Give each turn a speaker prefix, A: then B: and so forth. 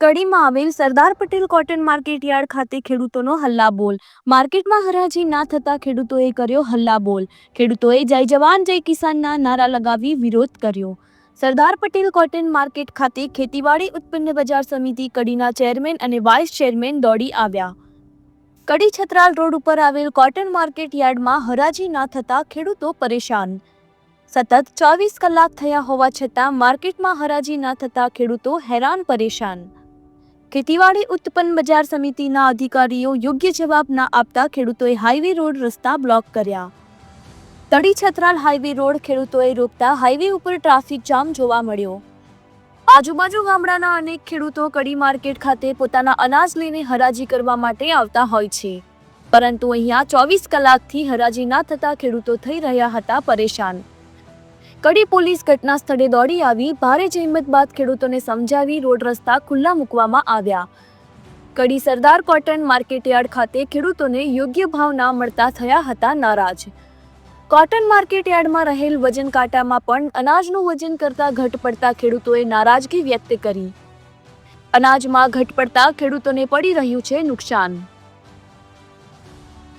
A: કડીમાં આવેલ Sardar Patel cotton market yard ખાતે ખેડૂતોનો હલ્લાબોલ. માર્કેટમાં હરાજી ના થતા ખેડૂતોએ કર્યો હલ્લાબોલ. ખેડૂતોએ જય જવાન જય કિસાનના નારા લગાવી વિરોધ કર્યો. સરદાર પટેલ કોટન માર્કેટ ખાતે ખેતીવાડી ઉત્પન્ન બજાર સમિતિ કડીના ચેરમેન અને વાઇસ ચેરમેન દોડી આવ્યા. કડી છત્રાલ રોડ ઉપર આવેલ કોટન માર્કેટ યાર્ડમાં હરાજી ના થતા ખેડૂતો પરેશાન. સતત 24 કલાક થયા હોવા છતાં માર્કેટમાં હરાજી ના થતા ખેડૂતો હેરાન પરેશાન. ખેતીવાડી ઉત્પન્ન બજાર સમિતિના અધિકારીઓ યોગ્ય જવાબ ના આપતા ખેડૂતોએ હાઈવે રોડ રસ્તા બ્લોક કર્યા. તડી છત્રાલ હાઈવે રોડ ખેડૂતોએ રોકતા હાઈવે ઉપર ટ્રાફિક જામ જોવા મળ્યો. આજુબાજુ ગામડાના અનેક ખેડૂતો કડી માર્કેટ ખાતે પોતાના અનાજ લઈને હરાજી કરવા માટે આવતા હોય છે, પરંતુ અહીંયા 24 કલાકથી હરાજી ના થતા ખેડૂતો થઈ રહ્યા હતા પરેશાન. કડી પોલીસ ઘટના સ્થળે દોડી આવી ભારે જહેમત બાદ ખેડૂતોને સમજાવી રોડ રસ્તા ખુલ્લા મૂકવામાં આવ્યા. કડી સરદાર કોટન માર્કેટ યાર્ડ ખાતે ખેડૂતોને યોગ્ય ભાવ ના મળતા થયા હતા નારાજ. કોટન માર્કેટ યાર્ડમાં રહેલ વજન કાંટામાં પણ અનાજનું વજન કરતા ઘટ પડતા ખેડૂતોએ નારાજગી વ્યક્ત કરી. અનાજમાં ઘટ પડતા ખેડૂતોને પડી રહ્યું છે નુકસાન.